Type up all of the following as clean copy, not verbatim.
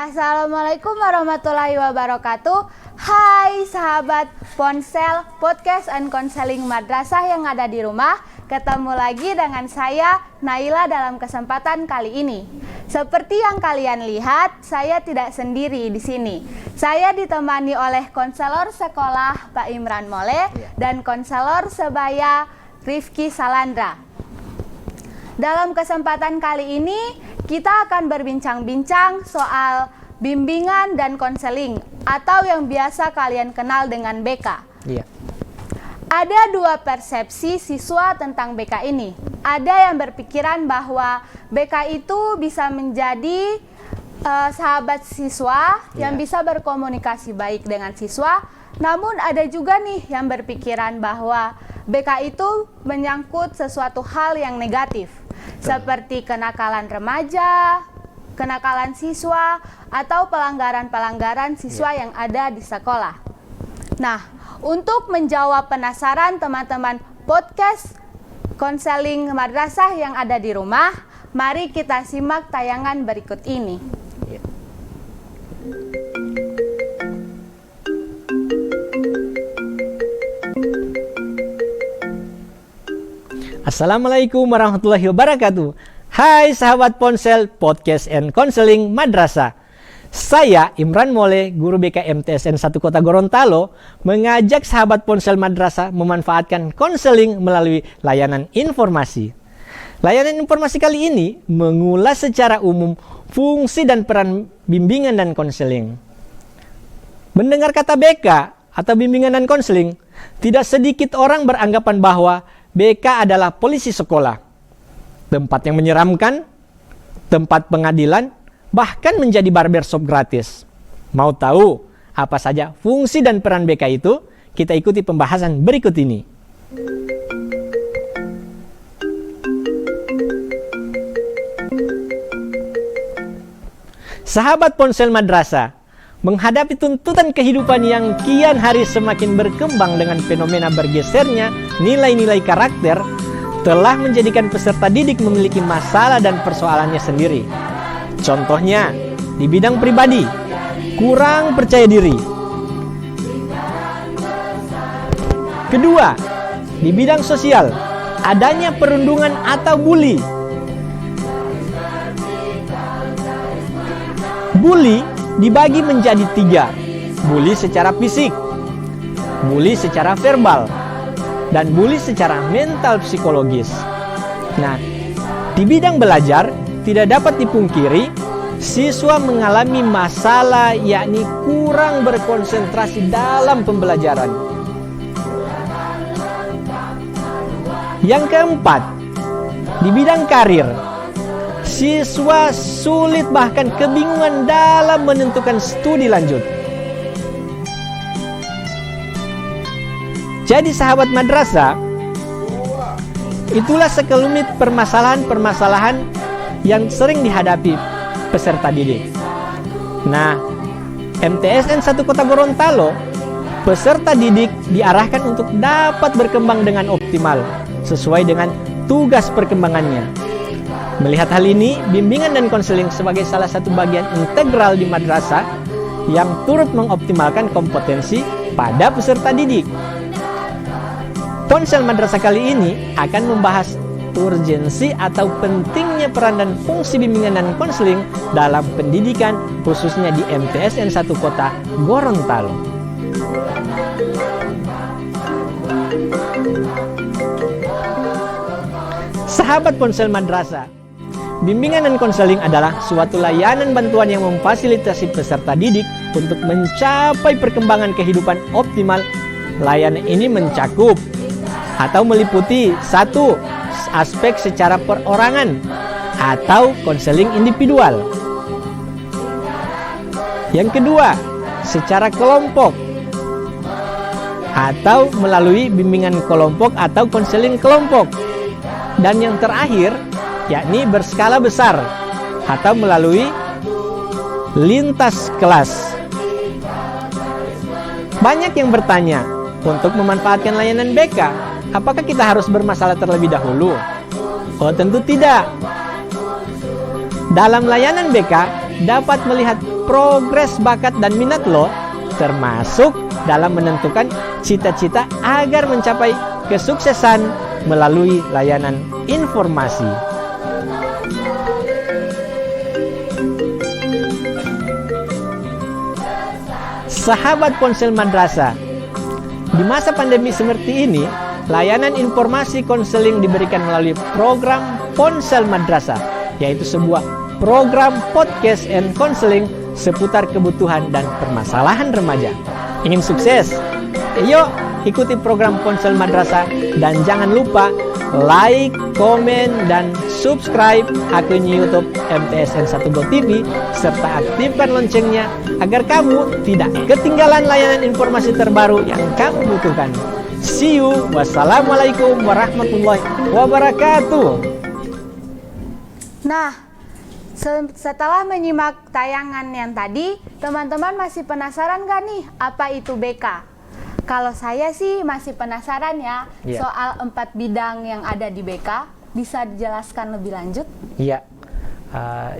Assalamualaikum warahmatullahi wabarakatuh. Hai sahabat ponsel, podcast and counseling madrasah yang ada di rumah. Ketemu lagi dengan saya Naila dalam kesempatan kali ini. Seperti yang kalian lihat, saya tidak sendiri di sini. Saya ditemani oleh konselor sekolah Pak Imran Mole dan konselor sebaya Rifki Salandra. Dalam kesempatan kali ini kita akan berbincang-bincang soal bimbingan dan konseling atau yang biasa kalian kenal dengan BK. Iya. Ada dua persepsi siswa tentang BK ini. Ada yang berpikiran bahwa BK itu bisa menjadi sahabat siswa yang bisa berkomunikasi baik dengan siswa. Namun ada juga nih yang berpikiran bahwa BK itu menyangkut sesuatu hal yang negatif. Seperti kenakalan remaja, kenakalan siswa, atau pelanggaran-pelanggaran siswa yang ada di sekolah. Nah, untuk menjawab penasaran teman-teman podcast konseling madrasah yang ada di rumah, mari kita simak tayangan berikut ini. Assalamualaikum warahmatullahi wabarakatuh. Hai sahabat ponsel, podcast and counseling madrasah. Saya Imran Mole, guru BK MTSN 1 Kota Gorontalo, mengajak sahabat ponsel madrasah memanfaatkan konseling melalui layanan informasi. Layanan informasi kali ini mengulas secara umum fungsi dan peran bimbingan dan konseling. Mendengar kata BK atau bimbingan dan konseling, tidak sedikit orang beranggapan bahwa BK adalah polisi sekolah, tempat yang menyeramkan, tempat pengadilan, bahkan menjadi barbershop gratis. Mau tahu apa saja fungsi dan peran BK itu? Kita ikuti pembahasan berikut ini. Sahabat ponsel madrasah, menghadapi tuntutan kehidupan yang kian hari semakin berkembang dengan fenomena bergesernya nilai-nilai karakter, telah menjadikan peserta didik memiliki masalah dan persoalannya sendiri. Contohnya, di bidang pribadi, kurang percaya diri. Kedua, di bidang sosial, adanya perundungan atau bully. Bully dibagi menjadi 3, bully secara fisik, bully secara verbal, dan bully secara mental psikologis. Nah, di bidang belajar tidak dapat dipungkiri siswa mengalami masalah yakni kurang berkonsentrasi dalam pembelajaran. Yang keempat, di bidang karir, siswa sulit bahkan kebingungan dalam menentukan studi lanjut. Jadi sahabat madrasah, itulah sekelumit permasalahan-permasalahan yang sering dihadapi peserta didik. Nah, MTSN 1 Kota Gorontalo, peserta didik diarahkan untuk dapat berkembang dengan optimal sesuai dengan tugas perkembangannya. Melihat hal ini, bimbingan dan konseling sebagai salah satu bagian integral di madrasah yang turut mengoptimalkan kompetensi pada peserta didik. Ponsel madrasah kali ini akan membahas urgensi atau pentingnya peran dan fungsi bimbingan dan konseling dalam pendidikan, khususnya di MTSN 1 Kota Gorontalo. Sahabat ponsel madrasah, bimbingan dan konseling adalah suatu layanan bantuan yang memfasilitasi peserta didik untuk mencapai perkembangan kehidupan optimal. Layanan ini mencakup atau meliputi 1. Aspek secara perorangan atau konseling individual. Yang kedua, secara kelompok atau melalui bimbingan kelompok atau konseling kelompok. Dan yang terakhir, yakni berskala besar atau melalui lintas kelas. Banyak yang bertanya, untuk memanfaatkan layanan BK, apakah kita harus bermasalah terlebih dahulu? Oh, tentu tidak. Dalam layanan BK dapat melihat progres bakat dan minat lo, termasuk dalam menentukan cita-cita agar mencapai kesuksesan melalui layanan informasi. Sahabat ponsel madrasah, di masa pandemi seperti ini, layanan informasi konseling diberikan melalui program Ponsel Madrasah, yaitu sebuah program podcast and counseling seputar kebutuhan dan permasalahan remaja. Ingin sukses? Yuk ikuti program Ponsel Madrasah dan jangan lupa like, komen, dan subscribe akun YouTube MTSN 1 Go TV serta aktifkan loncengnya agar kamu tidak ketinggalan layanan informasi terbaru yang kamu butuhkan. See you. Wassalamualaikum warahmatullahi wabarakatuh. Nah, setelah menyimak tayangan yang tadi, teman-teman masih penasaran gak nih apa itu BK? Kalau saya sih masih penasaran ya soal 4 bidang yang ada di BK. Bisa dijelaskan lebih lanjut? Iya.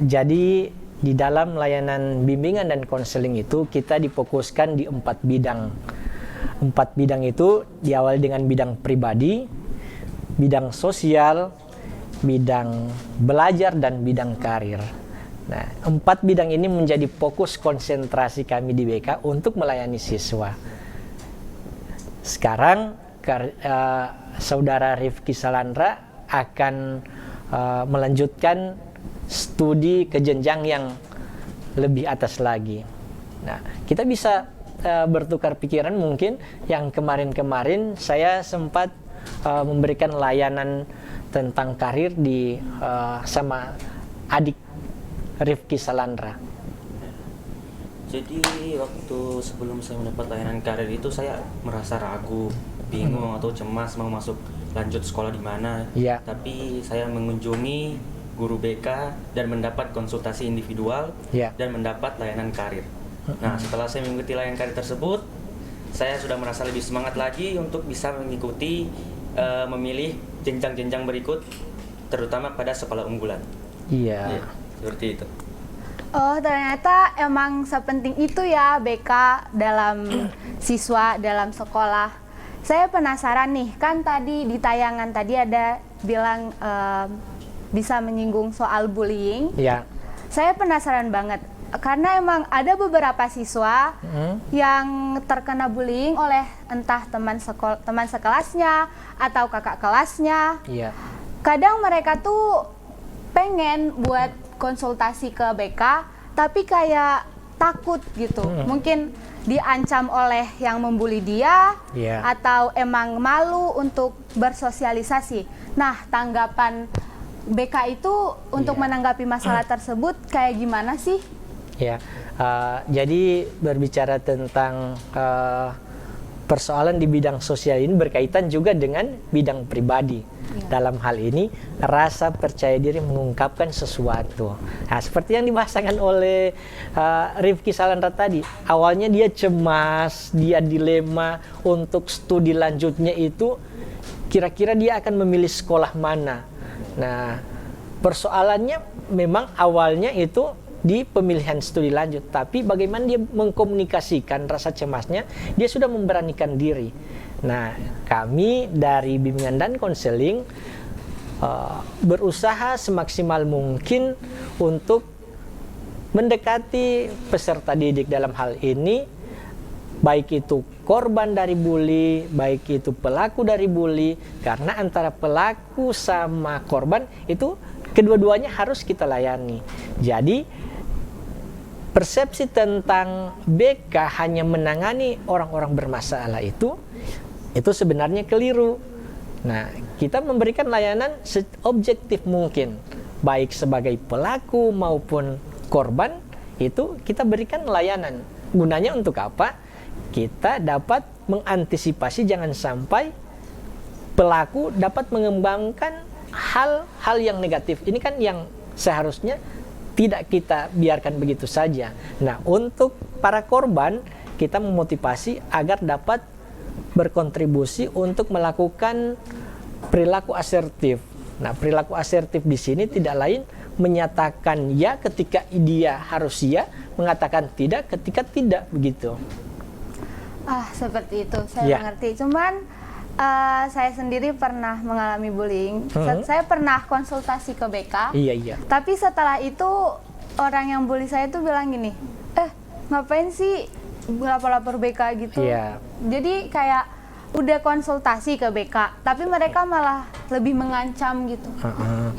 Jadi di dalam layanan bimbingan dan konseling itu kita difokuskan di 4 bidang. 4 bidang itu diawali dengan bidang pribadi, bidang sosial, bidang belajar, dan bidang karir. Nah, 4 bidang ini menjadi fokus konsentrasi kami di BK untuk melayani siswa. Sekarang Saudara Rifki Salandra akan melanjutkan studi ke jenjang yang lebih atas lagi. Nah, kita bisa bertukar pikiran. Mungkin yang kemarin-kemarin saya sempat memberikan layanan tentang karir di sama adik Rifki Salandra. Jadi waktu sebelum saya mendapat layanan karir itu saya merasa ragu, bingung atau cemas mau masuk lanjut sekolah di mana. Iya. Tapi saya mengunjungi guru BK dan mendapat konsultasi individual dan mendapat layanan karir. Nah, setelah saya mengikuti layanan karir tersebut, saya sudah merasa lebih semangat lagi untuk bisa mengikuti memilih jenjang-jenjang berikut, terutama pada sekolah unggulan. Iya. Ya, seperti itu. Oh, ternyata emang sepenting itu ya BK dalam siswa, dalam sekolah. Saya penasaran nih, kan tadi di tayangan tadi ada bilang bisa menyinggung soal bullying. Iya. Saya penasaran banget, karena emang ada beberapa siswa yang terkena bullying oleh entah teman sekelasnya atau kakak kelasnya. Iya. Kadang mereka tuh pengen buat konsultasi ke BK, tapi kayak takut gitu. Mungkin diancam oleh yang membuli dia, atau emang malu untuk bersosialisasi. Nah, tanggapan BK itu untuk menanggapi masalah tersebut kayak gimana sih? Ya, jadi berbicara tentang persoalan di bidang sosial ini berkaitan juga dengan bidang pribadi. Dalam hal ini, rasa percaya diri mengungkapkan sesuatu. Nah, seperti yang dibahasakan oleh Rifki Salandra tadi, awalnya dia cemas, dia dilema untuk studi lanjutnya itu, kira-kira dia akan memilih sekolah mana. Nah, persoalannya memang awalnya itu di pemilihan studi lanjut, tapi bagaimana dia mengkomunikasikan rasa cemasnya, dia sudah memberanikan diri. Nah, kami dari bimbingan dan konseling berusaha semaksimal mungkin untuk mendekati peserta didik dalam hal ini, baik itu korban dari bully, baik itu pelaku dari bully, karena antara pelaku sama korban itu kedua-duanya harus kita layani. Jadi persepsi tentang BK hanya menangani orang-orang bermasalah itu sebenarnya keliru. Nah, kita memberikan layanan seobjektif mungkin, baik sebagai pelaku maupun korban, itu kita berikan layanan. Gunanya untuk apa? Kita dapat mengantisipasi jangan sampai pelaku dapat mengembangkan hal-hal yang negatif. Ini kan yang seharusnya tidak kita biarkan begitu saja. Nah, untuk para korban, kita memotivasi agar dapat berkontribusi untuk melakukan perilaku asertif. Nah, perilaku asertif di sini tidak lain menyatakan ya ketika dia harus ya, mengatakan tidak ketika tidak, begitu. Seperti itu, saya mengerti. Cuman saya sendiri pernah mengalami bullying. Saya pernah konsultasi ke BK. Iya. Tapi setelah itu orang yang bully saya tuh bilang gini, ngapain sih lapor-lapor BK gitu? Iya. Jadi kayak udah konsultasi ke BK, tapi mereka malah lebih mengancam gitu.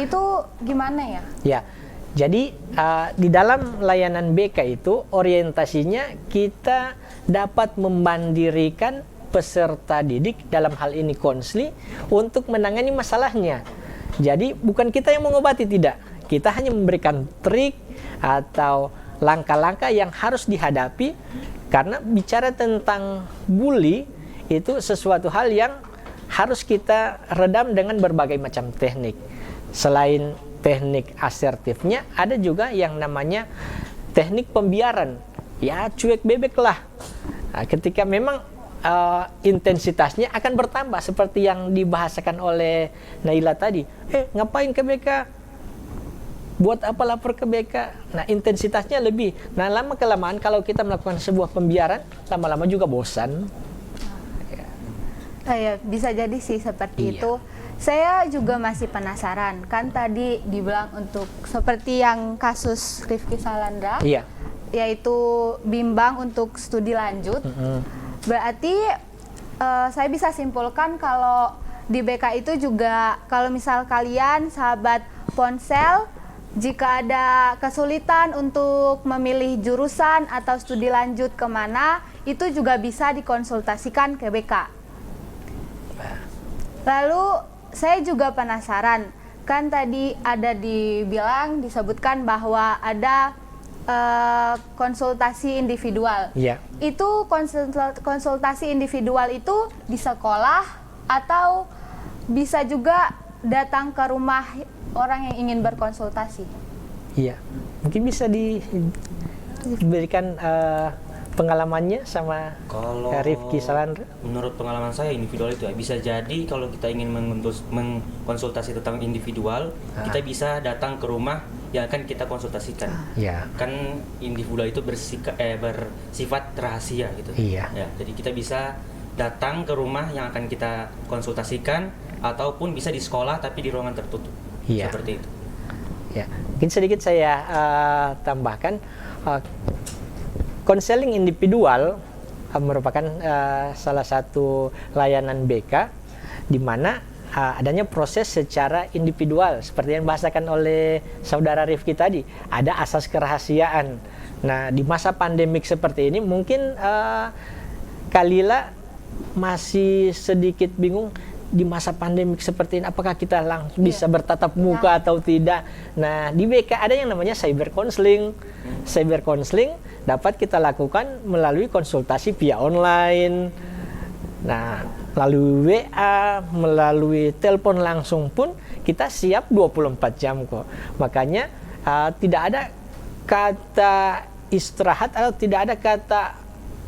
Itu gimana ya? Ya, jadi di dalam layanan BK itu orientasinya kita dapat membandirikan peserta didik, dalam hal ini konsli, untuk menangani masalahnya. Jadi bukan kita yang mengobati, tidak. Kita hanya memberikan trik atau langkah-langkah yang harus dihadapi, karena bicara tentang bully itu sesuatu hal yang harus kita redam dengan berbagai macam teknik. Selain teknik asertifnya, ada juga yang namanya teknik pembiaran. Ya, cuek bebek lah. Nah, ketika memang intensitasnya akan bertambah seperti yang dibahasakan oleh Naila tadi. Ngapain ke BK? Buat apa lapor ke BK? Nah, intensitasnya lebih. Nah, lama-kelamaan kalau kita melakukan sebuah pembiaran, lama-lama juga bosan. Ya, bisa jadi sih seperti itu. Saya juga masih penasaran. Kan tadi dibilang untuk seperti yang kasus Rifki Salandra, yaitu bimbang untuk studi lanjut. Berarti saya bisa simpulkan kalau di BK itu juga, kalau misal kalian sahabat ponsel, jika ada kesulitan untuk memilih jurusan atau studi lanjut kemana, itu juga bisa dikonsultasikan ke BK. Lalu saya juga penasaran, kan tadi ada disebutkan bahwa ada konsultasi individual. Itu konsultasi individual itu di sekolah atau bisa juga datang ke rumah orang yang ingin berkonsultasi? Iya, mungkin bisa diberikan pengalamannya sama Rifki Salandra. Menurut pengalaman saya individual itu bisa jadi kalau kita ingin mengkonsultasi tentang individual, kita bisa datang ke rumah yang akan kita konsultasikan. Kan individual itu bersifat rahasia gitu. Ya, jadi kita bisa datang ke rumah yang akan kita konsultasikan, ataupun bisa di sekolah tapi di ruangan tertutup. Seperti itu. Ya, mungkin sedikit saya tambahkan. Konseling individual merupakan salah satu layanan BK di mana adanya proses secara individual seperti yang dibahasakan oleh saudara Rifki tadi. Ada asas kerahasiaan. Nah, di masa pandemik seperti ini mungkin Kalila masih sedikit bingung di masa pandemik seperti ini, apakah kita langsung bisa bertatap muka atau tidak. Nah, di BK ada yang namanya cyber counseling. Cyber counseling dapat kita lakukan melalui konsultasi via online. Nah, melalui WA, melalui telepon langsung pun kita siap 24 jam kok. Makanya tidak ada kata istirahat atau tidak ada kata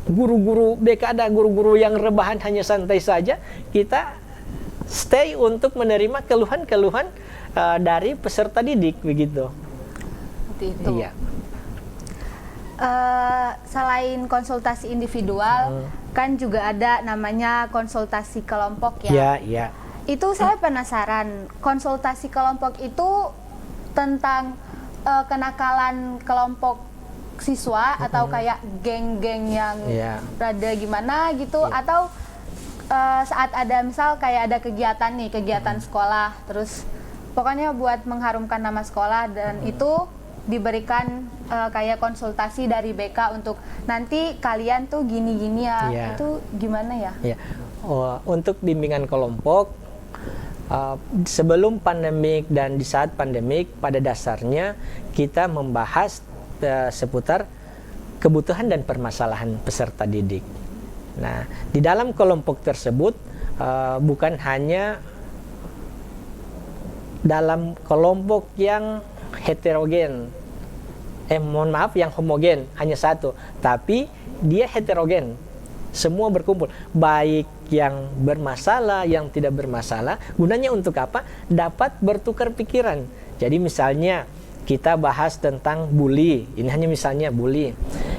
guru-guru BK, ada guru-guru yang rebahan hanya santai saja. Kita stay untuk menerima keluhan-keluhan dari peserta didik, begitu. Seperti itu. Iya. Selain konsultasi individual, kan juga ada namanya konsultasi kelompok ya. Iya. Itu saya penasaran, konsultasi kelompok itu tentang kenakalan kelompok siswa atau kayak geng-geng yang rada gimana gitu, atau saat ada misal kayak ada kegiatan sekolah, terus pokoknya buat mengharumkan nama sekolah, dan itu diberikan kayak konsultasi dari BK untuk nanti kalian tuh gini-gini ya. Itu gimana ya? Untuk bimbingan kelompok sebelum pandemik dan di saat pandemik, pada dasarnya kita membahas seputar kebutuhan dan permasalahan peserta didik. Nah, di dalam kelompok tersebut bukan hanya dalam kelompok yang heterogen, yang homogen hanya satu, tapi dia heterogen, semua berkumpul, baik yang bermasalah, yang tidak bermasalah. Gunanya untuk apa? Dapat bertukar pikiran. Jadi misalnya kita bahas tentang bully. Ini hanya misalnya bully.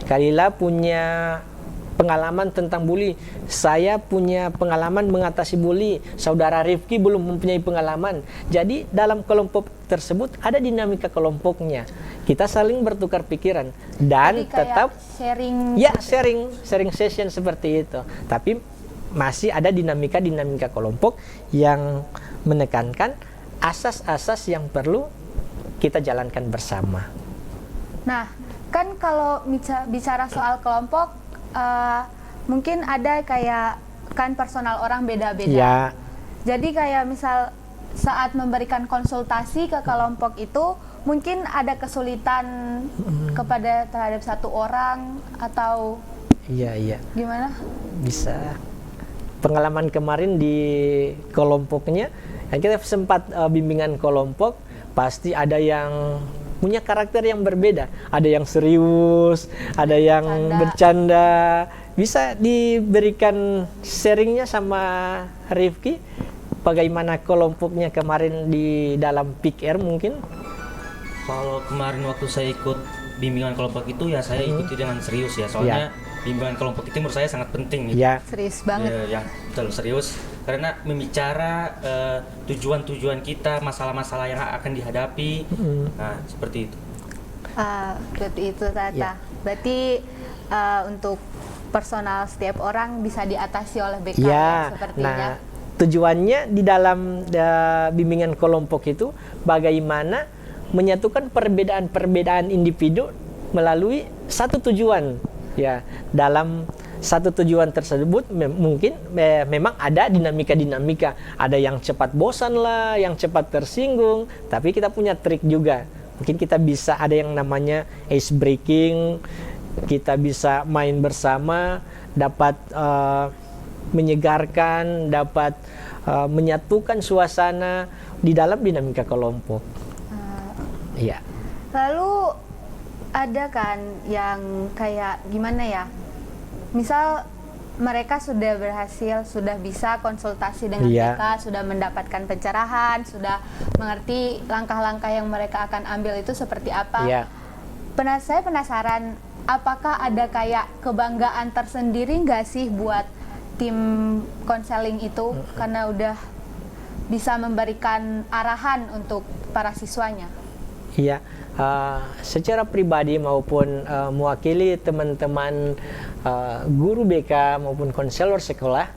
Kalila punya pengalaman tentang bully, saya punya pengalaman mengatasi bully, saudara Rifki belum mempunyai pengalaman. Jadi dalam kelompok tersebut ada dinamika kelompoknya. Kita saling bertukar pikiran dan Jadi kayak tetap sharing. ya sharing session seperti itu. Tapi masih ada dinamika kelompok yang menekankan asas-asas yang perlu kita jalankan bersama. Nah, kan kalau bicara soal kelompok, mungkin ada kayak kan personal orang beda-beda. Ya. Jadi kayak misal saat memberikan konsultasi ke kelompok itu mungkin ada kesulitan terhadap satu orang atau Iya. gimana? Bisa. Pengalaman kemarin di kelompoknya, yang kita sempat bimbingan kelompok, pasti ada yang punya karakter yang berbeda. Ada yang serius, ada yang bercanda. Bisa diberikan sharingnya sama Rifki, bagaimana kelompoknya kemarin di dalam PIKR mungkin? Kalau kemarin waktu saya ikut bimbingan kelompok itu ya saya ikuti dengan serius ya, soalnya bimbingan kelompok itu menurut saya sangat penting gitu. Ya. Serius banget. Ya, betul serius karena membicara tujuan-tujuan kita, masalah-masalah yang akan dihadapi. Nah, seperti itu. Seperti itu Tata. Ya. Berarti untuk personal setiap orang bisa diatasi oleh BK Ya. sepertinya. Nah, tujuannya di dalam bimbingan kelompok itu bagaimana menyatukan perbedaan-perbedaan individu melalui satu tujuan. Ya, dalam satu tujuan tersebut mungkin memang ada dinamika, ada yang cepat bosan lah, yang cepat tersinggung, tapi kita punya trik juga. Mungkin kita bisa ada yang namanya ice breaking, kita bisa main bersama, dapat menyegarkan, dapat menyatukan suasana di dalam dinamika kelompok. Iya. Lalu ada kan yang kayak gimana ya? Misal mereka sudah berhasil, sudah bisa konsultasi dengan BK, sudah mendapatkan pencerahan, sudah mengerti langkah-langkah yang mereka akan ambil itu seperti apa. Saya penasaran, apakah ada kayak kebanggaan tersendiri nggak sih buat tim konseling itu karena udah bisa memberikan arahan untuk para siswanya? Iya, secara pribadi maupun mewakili teman-teman guru BK maupun konselor sekolah,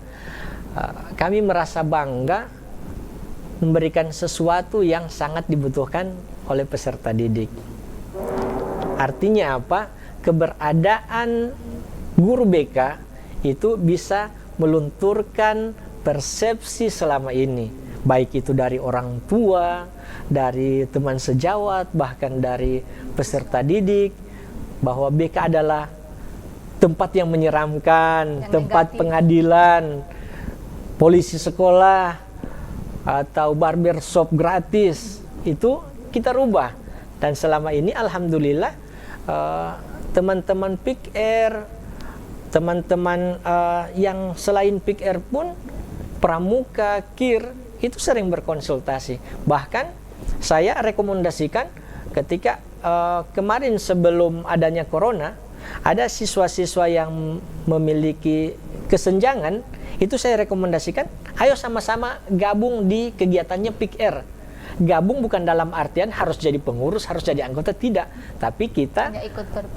kami merasa bangga memberikan sesuatu yang sangat dibutuhkan oleh peserta didik. Artinya apa? Keberadaan guru BK itu bisa melunturkan persepsi selama ini, baik itu dari orang tua, dari teman sejawat, bahkan dari peserta didik, bahwa BK adalah tempat yang menyeramkan, yang tempat negatif. Pengadilan, polisi sekolah, atau barbershop gratis. Itu kita rubah. Dan selama ini alhamdulillah teman-teman PIKR, teman-teman yang selain PIKR pun, pramuka, KIR, itu sering berkonsultasi. Bahkan saya rekomendasikan ketika kemarin sebelum adanya corona, ada siswa-siswa yang memiliki kesenjangan, itu saya rekomendasikan, ayo sama-sama gabung di kegiatannya PIKR. Gabung bukan dalam artian harus jadi pengurus, harus jadi anggota, tidak. Tapi kita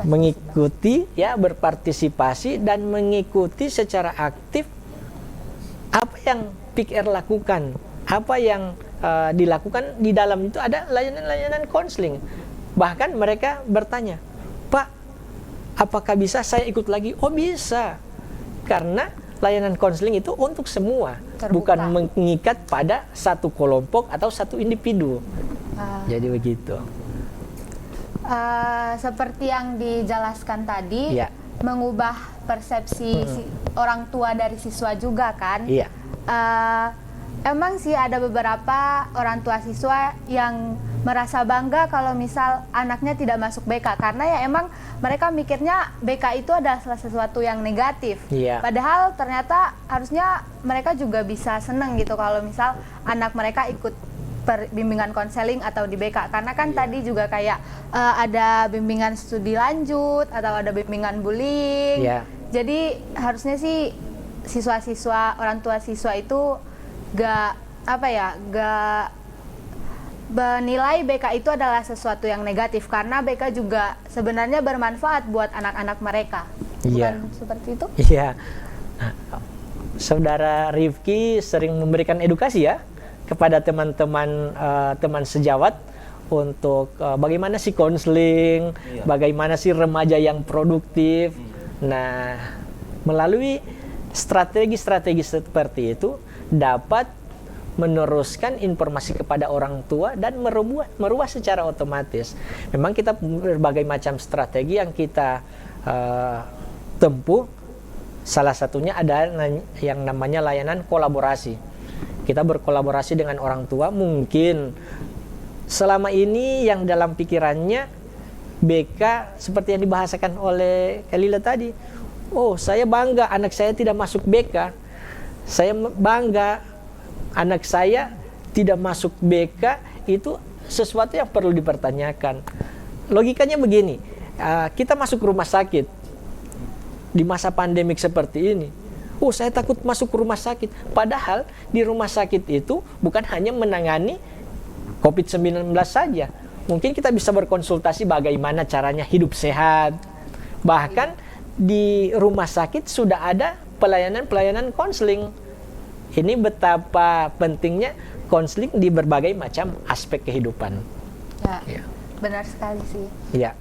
mengikuti, ya, berpartisipasi dan mengikuti secara aktif apa yang PIKR lakukan, apa yang dilakukan. Di dalam itu ada layanan-layanan konseling. Bahkan mereka bertanya, Pak, apakah bisa saya ikut lagi? Oh bisa, karena layanan konseling itu untuk semua, bukan mengikat pada satu kelompok atau satu individu. Jadi begitu. Seperti yang dijelaskan tadi, mengubah persepsi orang tua dari siswa juga kan. Emang sih ada beberapa orang tua siswa yang merasa bangga kalau misal anaknya tidak masuk BK, karena ya emang mereka mikirnya BK itu adalah sesuatu yang negatif. Padahal ternyata harusnya mereka juga bisa seneng gitu kalau misal anak mereka ikut bimbingan konseling atau di BK, karena kan tadi juga kayak ada bimbingan studi lanjut atau ada bimbingan bullying. Jadi harusnya sih siswa-siswa, orang tua siswa itu gak menilai BK itu adalah sesuatu yang negatif, karena BK juga sebenarnya bermanfaat buat anak-anak mereka. Bukan seperti itu? Iya. Saudara Rifki sering memberikan edukasi ya kepada teman-teman teman sejawat untuk bagaimana sih konseling, bagaimana sih remaja yang produktif. Nah, melalui strategi-strategi seperti itu dapat meneruskan informasi kepada orang tua dan merubah secara otomatis. Memang kita berbagai macam strategi yang kita tempuh. Salah satunya ada yang namanya layanan kolaborasi. Kita berkolaborasi dengan orang tua. Mungkin selama ini yang dalam pikirannya BK seperti yang dibahasakan oleh Kalila tadi. Oh, saya bangga anak saya tidak masuk BK. Saya bangga anak saya tidak masuk BK, itu sesuatu yang perlu dipertanyakan. Logikanya begini, kita masuk rumah sakit di masa pandemik seperti ini. Oh, saya takut masuk rumah sakit. Padahal di rumah sakit itu bukan hanya menangani COVID-19 saja. Mungkin kita bisa berkonsultasi bagaimana caranya hidup sehat. Bahkan di rumah sakit sudah ada pelayanan-pelayanan konseling. Ini betapa pentingnya konseling di berbagai macam aspek kehidupan. Ya. Benar sekali sih. Ya.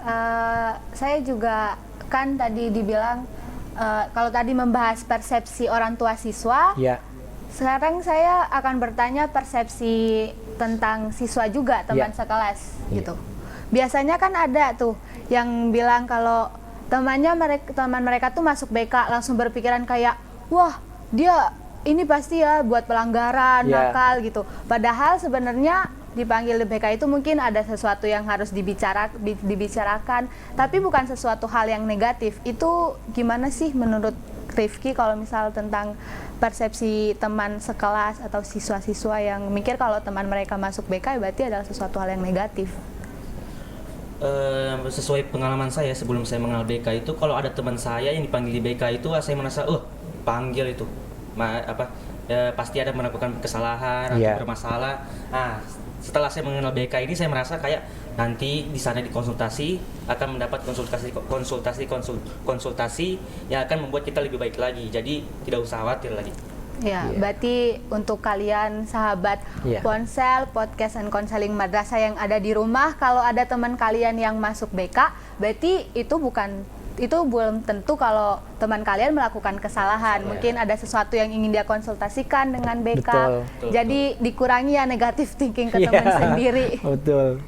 Saya juga kan tadi dibilang kalau tadi membahas persepsi orang tua siswa, sekarang saya akan bertanya persepsi tentang siswa juga, teman sekelas gitu. Biasanya kan ada tuh yang bilang kalau teman mereka tuh masuk BK langsung berpikiran kayak, wah dia ini pasti ya buat pelanggaran, nakal gitu. Padahal sebenarnya dipanggil di BK itu mungkin ada sesuatu yang harus dibicarakan, tapi bukan sesuatu hal yang negatif. Itu gimana sih menurut Rifki kalau misal tentang persepsi teman sekelas atau siswa-siswa yang mikir kalau teman mereka masuk BK berarti adalah sesuatu hal yang negatif? Sesuai pengalaman saya sebelum saya mengenal BK itu, kalau ada teman saya yang dipanggil di BK itu, saya merasa, panggil itu, pasti ada melakukan kesalahan atau bermasalah. Nah, setelah saya mengenal BK ini, saya merasa kayak nanti di sana dikonsultasi akan mendapat konsultasi yang akan membuat kita lebih baik lagi. Jadi tidak usah khawatir lagi. Berarti untuk kalian sahabat ponsel, podcast dan konseling madrasah yang ada di rumah, kalau ada teman kalian yang masuk BK, berarti itu belum tentu kalau teman kalian melakukan kesalahan. Mungkin ada sesuatu yang ingin dia konsultasikan dengan BK. Betul. Jadi dikurangi ya negatif thinking ke teman sendiri. Betul.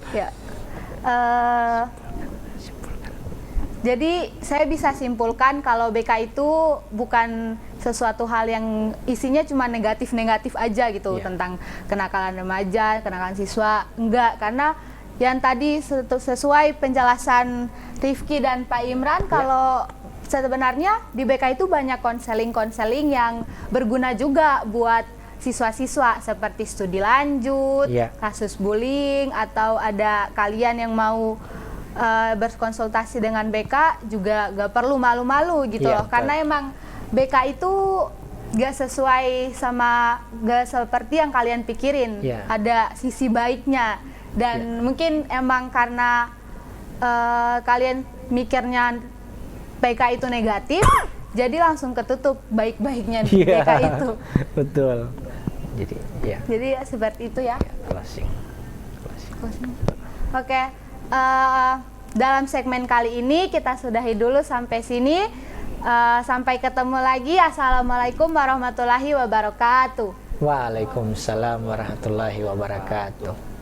Jadi saya bisa simpulkan kalau BK itu bukan sesuatu hal yang isinya cuma negatif-negatif aja gitu tentang kenakalan remaja, kenakalan siswa. Enggak, karena yang tadi sesuai penjelasan Rifki dan Pak Imran, kalau sebenarnya di BK itu banyak konseling-konseling yang berguna juga buat siswa-siswa, seperti studi lanjut, kasus bullying, atau ada kalian yang mau berkonsultasi dengan BK juga gak perlu malu-malu gitu loh, karena emang BK itu gak seperti yang kalian pikirin, ada sisi baiknya. Dan mungkin emang karena kalian mikirnya BK itu negatif, jadi langsung ketutup baik-baiknya di BK itu. Betul. Jadi seperti itu ya. Closing. Oke. Dalam segmen kali ini kita sudahi dulu sampai sini. Sampai ketemu lagi. Assalamualaikum warahmatullahi wabarakatuh. Waalaikumsalam warahmatullahi wabarakatuh.